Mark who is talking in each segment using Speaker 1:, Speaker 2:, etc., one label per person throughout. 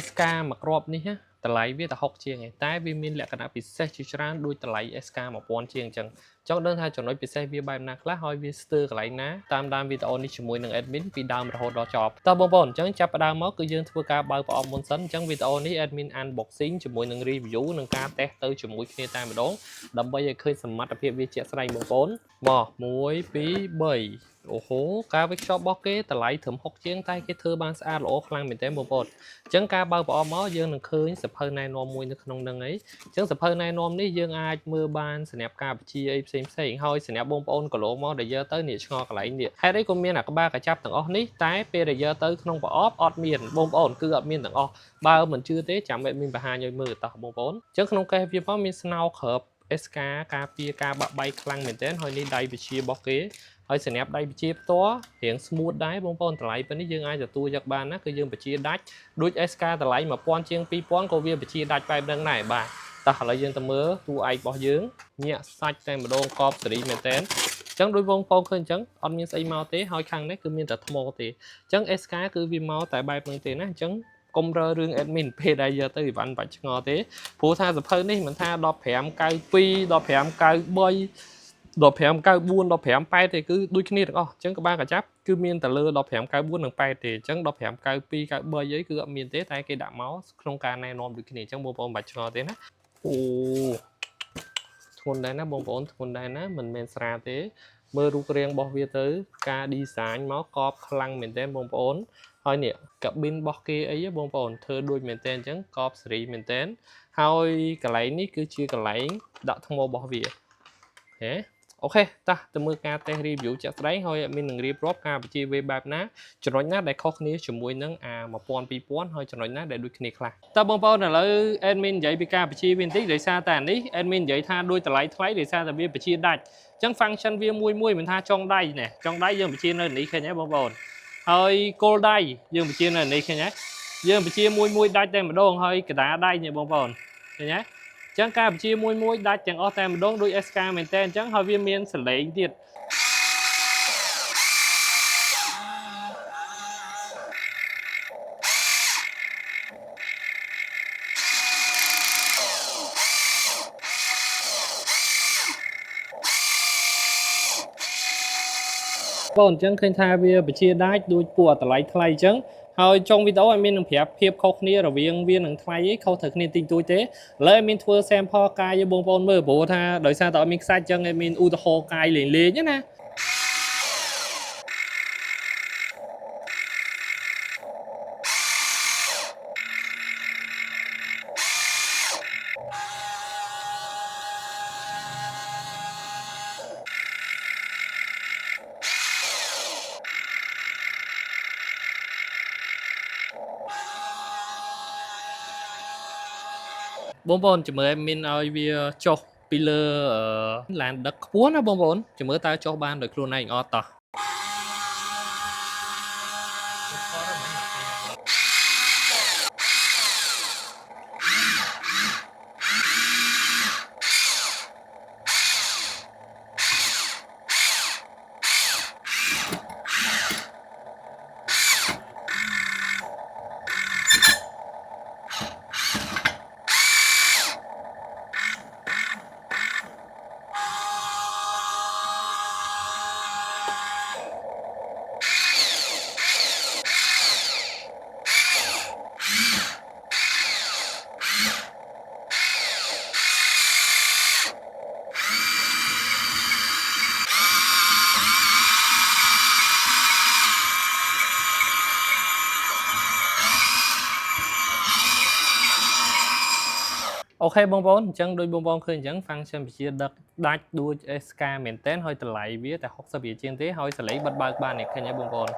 Speaker 1: SK មកគ្រាប់នេះតម្លៃវាតែ60ជាងឯងតែវាមានលក្ខណៈពិសេសជាច្រើនដូចតម្លៃ SK 1000ជាងអញ្ចឹងចង់ដឹងថាចំណុចពិសេសវាបែបណាខ្លះហើយវាស្ទើរកន្លែងណាតាមដានវីដេអូនេះជាមួយនឹង admin ពីដើមរហូតដល់ចប់តើបងប្អូនអញ្ចឹងចាប់ផ្ដើមមកគឺយើងធ្វើការបើកប្រអប់មុនសិនអញ្ចឹងវីដេអូនេះ admin unboxing ជាមួយនឹង review និងការ test ទៅជាមួយគ្នាតែម្ដងដើម្បីឲ្យឃើញសមត្ថភាពវាជាក់ស្ដែងបងប្អូនមក1 2 3អូហូការវិចខ្ចប់របស់គេតម្លៃត្រឹម60ជាងតែគេធ្វើបានស្អាតល្អខ្លាំងមែនទែនបងប្អូនអញ្ចឹងការបើកប្រអប់មកយើងនឹងឃើញសភៅណែនាំមួយនៅក្នុងនឹងអីអញ្ចឹងសភៅណែនាំនេះយើងអាចមើលបានសម្រាប់ការបញ្ជាអីផ្សេងហើយសម្រាប់បងប្អូនកន្លងមកដែលយកទៅនេះឆ្ងល់កន្លែងនេះហេតុអីក៏មានអាក្បាលកាចាប់ទាំងអស់នេះតែពេលដែលយកទៅក្នុងប្រអប់អត់មានបងប្អូនគឺអត់មានទាំងអស់បើមិនជឿទេចាំតែមានបង្ហាញឲ្យមើលតោះបងប្អូនអញ្ចឹងក្នុងកេសវាផងមានស្នោគ្របSK ការពារការបាក់បែកខ្លាំងមែនទែនហើយនេះដៃវិជារបស់គេហើយសម្រាប់ដៃបជាផ្ទាល់រៀងស្មូតដែរបងប្អូនតម្លៃពេលនេះយើងអាចទទួលយកបានណាគឺយើងបជាដាច់ដូច SK តម្លៃ1000ជាង2000ក៏វាបជាដាច់បែបហ្នឹងដែរបាទតោះឥឡូវយើងទៅមើលតួឯករបស់យើងញាក់សាច់តែម្ដងកបសេរីមែនតើអញ្ចឹងដូចបងប្អូនឃើញអញ្ចឹងអត់មានស្អីមកទេហើយខាងនេះគឺមានតែថ្មទេអញ្ចឹង SK គឺវាមកតែបែបហ្នឹងទេណាអញ្ចឹងកុំរើរឿង admin ពេលដែលយកទៅអីវ៉ាន់បាច់ឆ្ងល់ទេព្រោះថាសភៅនេះមិនថា1592 1593 1594 1598ទេគឺដូចគ្នាទាំងអស់អញ្ចឹងក្បាលកាចាប់គឺមានតែលើ1594និង8ទេអញ្ចឹង1592 93អីគឺអត់មានទេតែគេដាក់មកក្នុងការណែនាំដូចគ្នាអញ្ចឹងបងប្អូនបាច់ឆ្ងល់ទេណាអូធ្ងន់ដែរណាបងប្អូនធ្ងន់ដែរណាមិនមែនស្រាទេមើលរូបរាងរបស់វាទៅការ design មកកបខ្លាំងមែនទែនបងប្អូនហើយនេះកាប៊ីនរបស់គេអីបងប្អូនធ្វើដូចមែនទែនអញ្ចឹងកបសេរីមែនទែនហើយកន្លែងនេះគឺជាកន្លែងដាក់ថ្មរបស់វាហេអូខេតោះទៅមើលការ test review ជាក់ស្ដែងហើយមាននឹងរៀបរាប់ការបញ្ជាវេបែបណាចំណុចណាដែលខុសគ្នាជាមួយនឹងអា1000 2000ហើយចំណុចណាដែលដូចគ្នាខ្លះតើបងប្អូនឥឡូវ admin និយាយពីការបញ្ជាវាបន្តិចដោយសារតែអានេះ admin និយាយថាដូចតម្លៃថ្លៃដោយសារតែវាបញ្ជាដាច់អញ្ចឹង function វាមួយមិនថាចុងដៃណែចុងដៃយើងបញ្ជានៅនេះឃើញទេបងប្អូនហើយគល់ដៃយើងបញ្ជានៅនេះឃើញទេយើងបញ្ជាមួយដាច់តែម្ដងហើយកណ្ដាលដៃនេះបងប្អូនឃើញទេអញ្ចឹងការបញ្ជាមួយដាច់ទាំងអស់តែម្ដងដូច SK មែនតើអញ្ចឹងហើយវាមានសលេងទៀតបងអញ្ចឹងឃើញថាវាបញ្ជាដាច់ដូចពួកតម្លៃថ្លៃអញ្ចឹងហើយចុងវីដេអូឲ្យមាននឹងប្រាប់ភាពខុសគ្នារវាងវានឹងថ្លៃឯងខុសត្រូវគ្នាតិចតួចទេឥឡូវឲ្យមានធ្វើ sample កាយឲ្យបងប្អូនមើលព្រោះថាដោយសារតែអត់មានខ្សាច់អញ្ចឹងឲ្យមានឧទាហរណ៍កាយលេងណាបងប្អូនជំរឿមានឲ្យវាចុះពីលើឡានដឹកខ្ពស់ណាបងប្អូនជំរឿតើចុះបានដោយខ្លួនឯងអត់តោះអូខេបងប្អូនអញ្ចឹងដូចបងប្អូនឃើញអញ្ចឹង function វិជាដឹកដាច់ដូច SK មែនតើហើយតម្លៃវាតែ60រៀលជាងទេហើយសលេងបិទបើកបាននេះឃើញទេបងប្អូន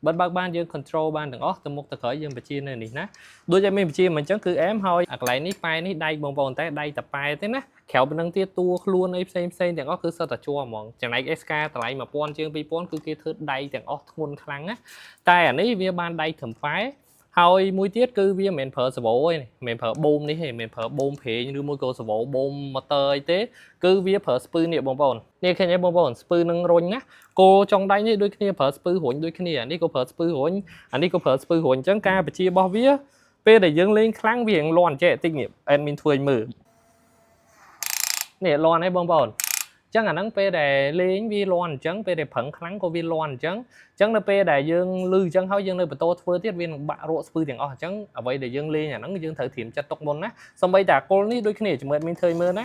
Speaker 1: បិទបើកបានយើង control បានទាំងអស់ទៅមុខទៅក្រោយយើងបញ្ជានៅនេះណាដូចតែមានបញ្ជាមិនអញ្ចឹងគឺអែមហើយអាកន្លែងនេះប៉ែនេះដៃបងប្អូនតែដៃតែប៉ែទេណាក្រៅពីនឹងទៀតតួខ្លួនអីផ្សេងទាំងអស់គឺសុទ្ធតែជាប់ហ្មងចំណែក SK តម្លៃ1000ជាង2000គឺគេធ្វើដៃទាំងអស់ធ្ងន់ខ្លាំងណាតែអានេះវាបានដៃត្រឹមប៉ែហើយមួយទៀតគឺវាមិនមែនប្រើសាវ៉ូទេមិនមែនប្រើបូមនេះទេមិនមែនប្រើបូមប្រេងឬមួយក៏សាវ៉ូបូមម៉ូទ័រអីទេគឺវាប្រើស្ពឺនេះបងប្អូននេះឃើញទេបងប្អូនស្ពឺនឹងរុញណាគោចុងដៃនេះដូចគ្នាប្រើស្ពឺរុញដូចគ្នាអានេះក៏ប្រើស្ពឺរុញអានេះក៏ប្រើស្ពឺរុញអញ្ចឹងការបញ្ជារបស់វា ពេលដែលយើងលេងខ្លាំងវាងលាន់ចេះតិចនេះ admin ធ្វើឲ្យមើលនេះលាន់ឯងបងប្អូនចឹងអាហ្នឹងពេលដែលលេងវាលាន់អញ្ចឹងពេលដែលប្រឹងខ្លាំងក៏វាលាន់អញ្ចឹងនៅពេលដែលយើងលឺអញ្ចឹងហើយយើងនៅបន្តធ្វើទៀតវានឹងបាក់រកស្ពឺទាំងអស់អញ្ចឹងអ្វីដែលយើងលេងអាហ្នឹងយើងត្រូវត្រៀមចិត្តទុកមុនណាសូម្បីតែគល់នេះដូចគ្នាជាមួយ admin ធ្វើឲ្យមើលណា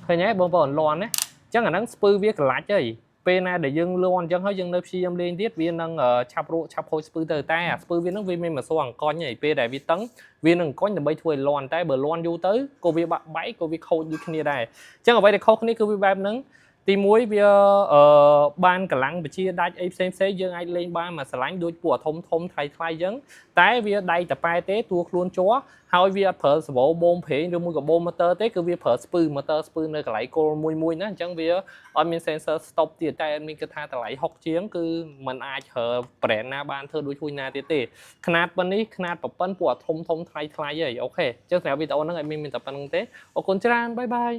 Speaker 1: ឃើញទេបងប្អូនលាន់ណាអញ្ចឹងអាហ្នឹងស្ពឺវាក្លាច់ហើយពេលណាដែលយើងលាន់អញ្ចឹងហើយយើងនៅព្យាយាមលេងទៀតវានឹងឆាប់រកឆាប់ខូចស្ពឺទៅតែអាស្ពឺវានឹងវាមានមួយសរអង្គញ់ហើយពេលដែលវាតឹងវានឹងអង្គញ់ដើម្បីធ្វើឲ្យលាន់តែបើលាន់យូរទៅក៏វាបាក់បែកក៏វាខូចដូចគ្នាដែរអញ្ចឹងអ្វីដែលខុសគ្នាគឺវាបែបហ្នឹងទី1វាបានកម្លាំងវិជាដាច់អីផ្សេងយើងអាចលេងបានមួយស្រឡាញ់ដូចពួកធំថ្លៃអញ្ចឹងតែវាដៃតប៉ែទេតួខ្លួនជ័រហើយវាអត់ប្រើសវោបូមប្រេងឬមួយក៏បូមម៉ូទ័រទេគឺវាប្រើស្ពឺម៉ូទ័រស្ពឺនៅកន្លែងគល់មួយណាអញ្ចឹងវាអត់មាន sensor stop ទៀតតែមានគិតថាតម្លៃ60ជាងគឺมันអាចប្រើ brand ណាបានធ្វើដូចហ៊ុយណាទៀតទេຂະຫນាតប៉ុណ្នេះຂະຫນាតប្រព័ន្ធពួកធំថ្លៃហើយអូខេអញ្ចឹងសម្រាប់វីដេអូហ្នឹងឲ្យមានតែប៉ុណ្្នឹងទេអរគុណច្រើនបាយបាយ